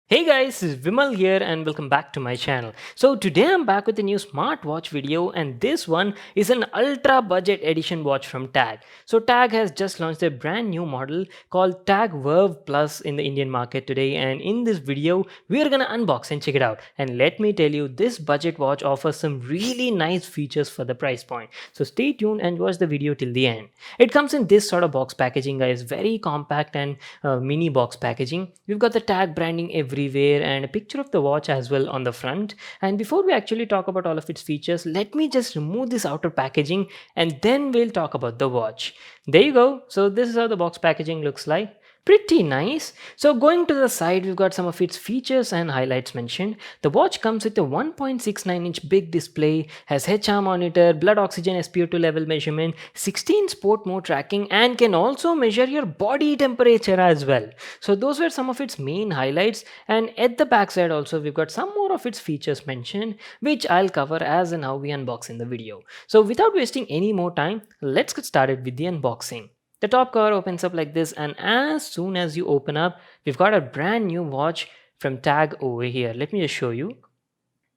Hey guys, this is Vimal here and welcome back to my channel. So today I'm back with a new smartwatch video and this one is an ultra budget edition watch from Tag. So Tag has just launched a brand new model called Tag Verve Plus in the Indian market today, and in this video we're gonna unbox and check it out. And let me tell you, this budget watch offers some really nice features for the price point. So stay tuned and watch the video till the end. It comes in this sort of box packaging guys, very compact and mini box packaging. We've got the Tag branding everywhere and a picture of the watch as well on the front. And before we actually talk about all of its features, let me just remove this outer packaging and then we'll talk about the watch. There you go. So this is how the box packaging looks like. Pretty nice. So going to the side, we've got some of its features and highlights mentioned. The watch comes with a 1.69-inch big display, has HR monitor, blood oxygen SpO2 level measurement, 16 sport mode tracking, and can also measure your body temperature as well. So those were some of its main highlights, and at the back side also we've got some more of its features mentioned, which I'll cover as and how we unbox in the video. So without wasting any more time, let's get started with the unboxing. The top cover opens up like this, and as soon as you open up, we've got a brand new watch from Tag over here. Let me just show you.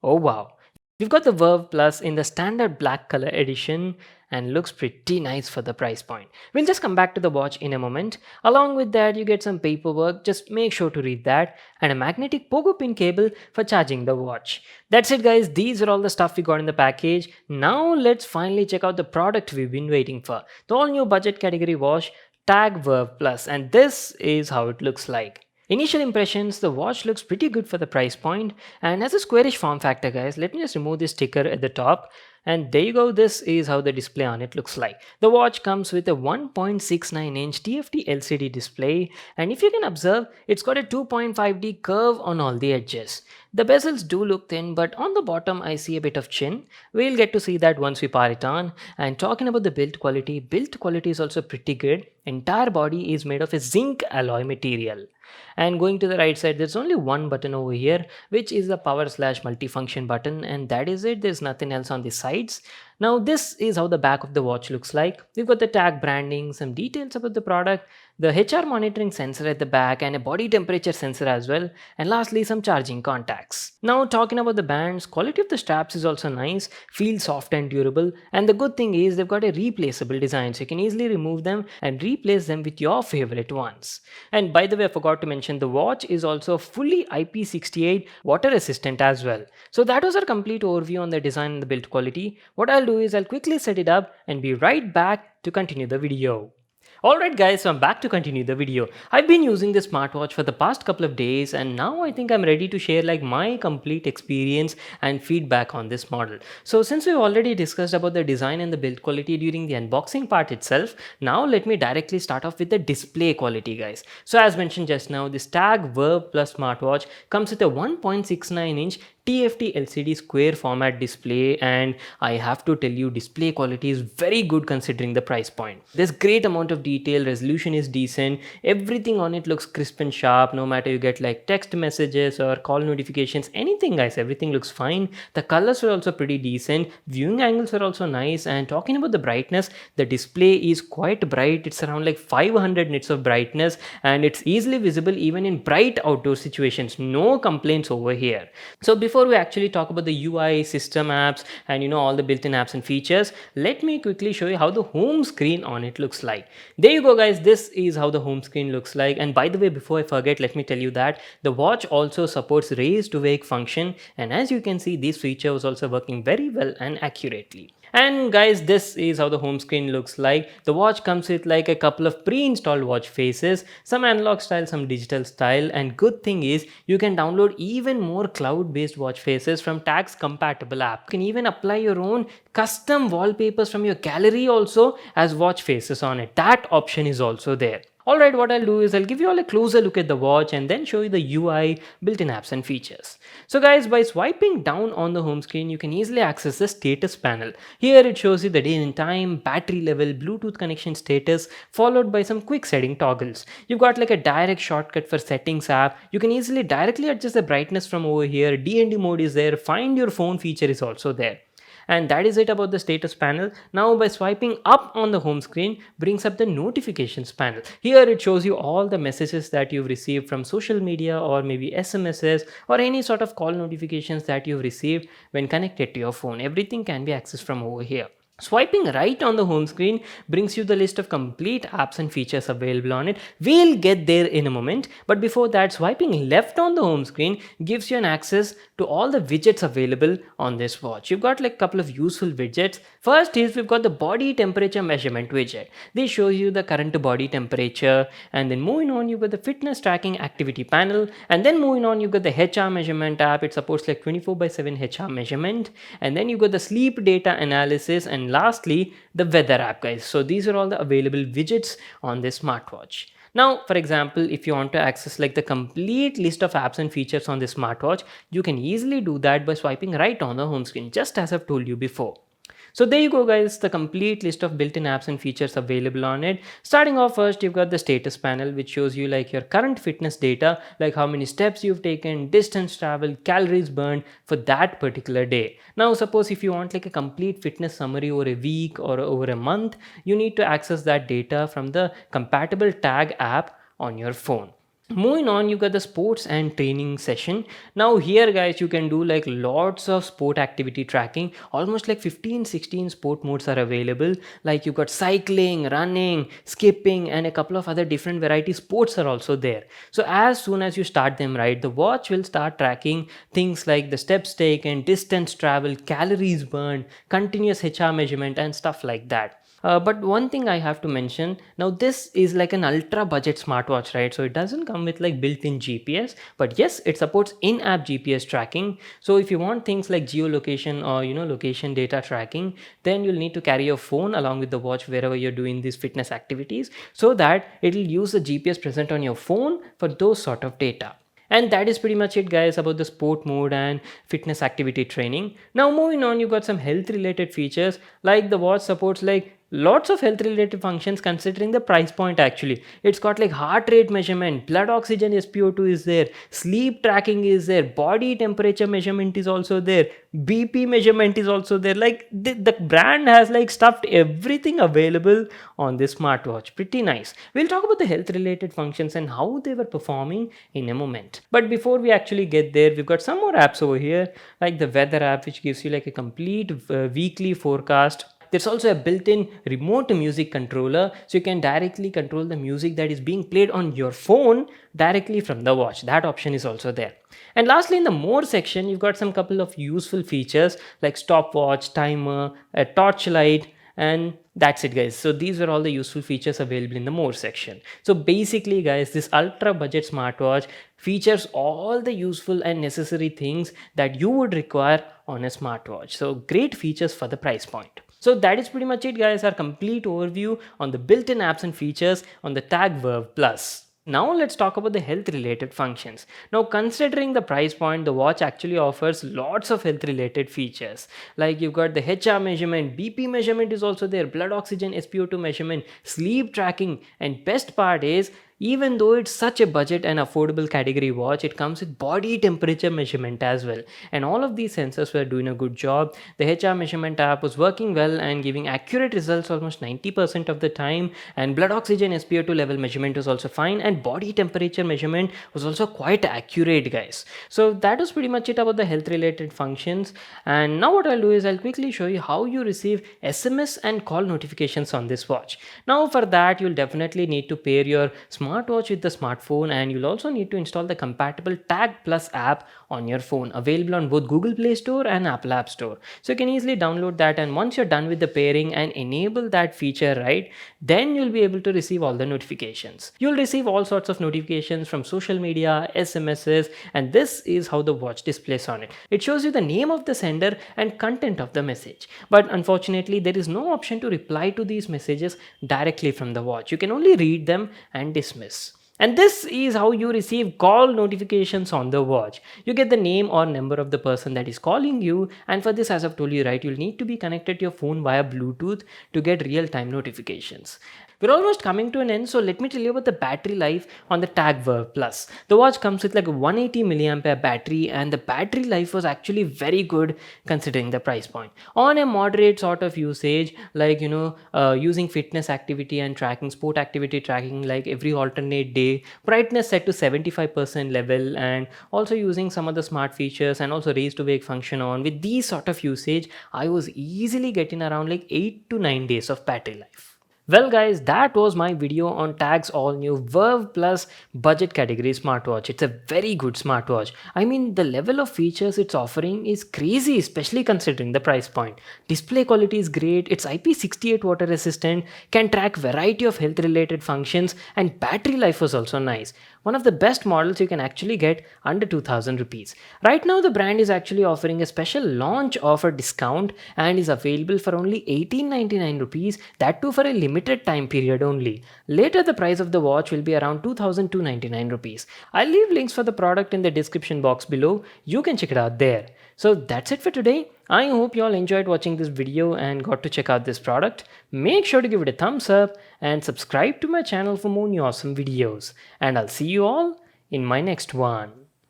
Oh wow. We've got the Verve Plus in the standard black color edition and looks pretty nice for the price point. We'll just come back to the watch in a moment. Along with that, you get some paperwork, just make sure to read that, and a magnetic pogo pin cable for charging the watch. That's it guys, these are all the stuff we got in the package. Now let's finally check out the product we've been waiting for. The all new budget category watch, Tag Verve Plus, and this is how it looks like. Initial impressions, the watch looks pretty good for the price point and has a squarish form factor guys. Let me just remove this sticker at the top, and there you go, this is how the display on it looks like. The watch comes with a 1.69-inch TFT LCD display, and if you can observe, it's got a 2.5D curve on all the edges. The bezels do look thin, but on the bottom I see a bit of chin. We'll get to see that once we power it on. And talking about the build quality is also pretty good. Entire body is made of a zinc alloy material. And going to the right side, there's only one button over here, which is the power slash multifunction button, and that is it. There's nothing else on the sides. Now this is how the back of the watch looks like. We've got the Tag branding, some details about the product, the HR monitoring sensor at the back, and a body temperature sensor as well, and lastly some charging contacts. Now talking about the bands, quality of the straps is also nice, feels soft and durable, and the good thing is they've got a replaceable design, so you can easily remove them and replace them with your favorite ones. And by the way, I forgot to mention the watch is also fully IP68 water resistant as well. So that was our complete overview on the design and the build quality. What I'll do is I'll quickly set it up and be right back to continue the video. Alright guys, so I'm back to continue the video. I've been using this smartwatch for the past couple of days and now I think I'm ready to share like my complete experience and feedback on this model. So since we've already discussed about the design and the build quality during the unboxing part itself, now let me directly start off with the display quality guys. So as mentioned just now, this Tag Verve Plus smartwatch comes with a 1.69-inch TFT LCD square format display, and I have to tell you, display quality is very good considering the price point. There's great amount of detail, resolution is decent, everything on it looks crisp and sharp, no matter you get like text messages or call notifications, anything guys, everything looks fine. The colors are also pretty decent, viewing angles are also nice, and talking about the brightness, the display is quite bright. It's around like 500 nits of brightness and it's easily visible even in bright outdoor situations. No complaints over here. So before we actually talk about the UI, system apps, and all the built-in apps and features, let me quickly show you how the home screen on it looks like. There you go guys, this is how the home screen looks like. And by the way, before I forget, let me tell you that the watch also supports raise to wake function, and as you can see, this feature was also working very well and accurately. And guys, this is how the home screen looks like. The watch comes with like a couple of pre-installed watch faces, some analog style, some digital style, and good thing is you can download even more cloud-based watch faces from Tag's compatible app. You can even apply your own custom wallpapers from your gallery also as watch faces on it. That option is also there. Alright, what I'll do is I'll give you all a closer look at the watch and then show you the UI, built-in apps and features. So guys, by swiping down on the home screen, you can easily access the status panel. Here it shows you the day and time, battery level, Bluetooth connection status, followed by some quick setting toggles. You've got like a direct shortcut for settings app. You can easily directly adjust the brightness from over here. D&D mode is there. Find your phone feature is also there. And that is it about the status panel. Now by swiping up on the home screen brings up the notifications panel. Here it shows you all the messages that you've received from social media or maybe SMSs or any sort of call notifications that you've received when connected to your phone. Everything can be accessed from over here. Swiping right on the home screen brings you the list of complete apps and features available on it. We'll get there in a moment, but before that, swiping left on the home screen gives you an access to all the widgets available on this watch. You've got like a couple of useful widgets. First is we've got the body temperature measurement widget. This shows you the current body temperature, and then moving on you've got the fitness tracking activity panel, and then moving on you've got the HR measurement app. It supports like 24/7 HR measurement, and then you've got the sleep data analysis, and lastly the weather app, guys. So these are all the available widgets on this smartwatch. Now, for example, if you want to access like the complete list of apps and features on this smartwatch, you can easily do that by swiping right on the home screen, just as I've told you before. So there you go, guys, the complete list of built-in apps and features available on it. Starting off first, you've got the status panel, which shows you like your current fitness data, like how many steps you've taken, distance traveled, calories burned for that particular day. Now suppose if you want like a complete fitness summary over a week or over a month, you need to access that data from the compatible tag app on your phone. Moving on, you got the sports and training session. Now here, guys, you can do like lots of sport activity tracking. Almost like 15-16 sport modes are available. Like you got cycling, running, skipping, and a couple of other different variety sports are also there. So as soon as you start them, right, the watch will start tracking things like the steps taken, distance travel, calories burned, continuous HR measurement, and stuff like that. But one thing I have to mention, now this is like an ultra budget smartwatch, right? So it doesn't come with like built-in GPS, but yes, it supports in-app GPS tracking. So if you want things like geolocation or location data tracking, then you'll need to carry your phone along with the watch wherever you're doing these fitness activities, so that it'll use the GPS present on your phone for those sort of data. And that is pretty much it, guys, about the sport mode and fitness activity training. Now moving on, you got some health related features, like the watch supports like lots of health related functions considering the price point. Actually, it's got like heart rate measurement, blood oxygen SpO2 is there, sleep tracking is there, body temperature measurement is also there, BP measurement is also there. Like the brand has like stuffed everything available on this smartwatch. Pretty nice. We'll talk about the health related functions and how they were performing in a moment, but before we actually get there, we've got some more apps over here, like the weather app, which gives you like a complete weekly forecast. There's also a built-in remote music controller, so you can directly control the music that is being played on your phone directly from the watch. That option is also there. And lastly, in the more section, you've got some couple of useful features like stopwatch, timer, a torchlight, and that's it, guys. So these were all the useful features available in the more section. So basically, guys, this ultra budget smartwatch features all the useful and necessary things that you would require on a smartwatch. So great features for the price point. So that is pretty much it, guys, our complete overview on the built-in apps and features on the Tag Verve Plus. Now let's talk about the health related functions. Now considering the price point, the watch actually offers lots of health related features. Like you've got the HR measurement, BP measurement is also there, blood oxygen SpO2 measurement, sleep tracking, and best part is, even though it's such a budget and affordable category watch, it comes with body temperature measurement as well. And all of these sensors were doing a good job. The HR measurement app was working well and giving accurate results almost 90% of the time. And blood oxygen SpO2 level measurement was also fine. And body temperature measurement was also quite accurate, guys. So that was pretty much it about the health related functions. And now what I'll do is I'll quickly show you how you receive SMS and call notifications on this watch. Now for that, you'll definitely need to pair your smartwatch with the smartphone, and you'll also need to install the compatible Tag Plus app on your phone, available on both Google Play Store and Apple App Store. So you can easily download that, and once you're done with the pairing and enable that feature, right, then you'll be able to receive all the notifications. You'll receive all sorts of notifications from social media, SMSs, and this is how the watch displays on it. It shows you the name of the sender and content of the message, but unfortunately there is no option to reply to these messages directly from the watch. You can only read them and dismiss. And this is how you receive call notifications on the watch. You get the name or number of the person that is calling you, and for this, as I've told you, right, you'll need to be connected to your phone via Bluetooth to get real-time notifications. We're almost coming to an end, so let me tell you about the battery life on the Tag Verve Plus. The watch comes with like a 180 milliampere battery, and the battery life was actually very good considering the price point. On a moderate sort of usage, like using fitness activity and tracking, sport activity tracking, like every alternate day, brightness set to 75% level, and also using some of the smart features and also raise to wake function on. With these sort of usage, I was easily getting around like 8 to 9 days of battery life. Well guys, that was my video on Tag's all new Verve Plus budget category smartwatch. It's a very good smartwatch. I mean, the level of features it's offering is crazy, especially considering the price point. Display quality is great, it's IP68 water resistant, can track variety of health related functions, and battery life was also nice. One of the best models you can actually get under 2000 rupees. Right now the brand is actually offering a special launch offer discount and is available for only 1899 rupees, that too for a limited time period only. Later the price of the watch will be around 2299 rupees. I'll leave links for the product in the description box below. You can check it out there. So that's it for today. I hope you all enjoyed watching this video and got to check out this product. Make sure to give it a thumbs up and subscribe to my channel for more new awesome videos. And I'll see you all in my next one.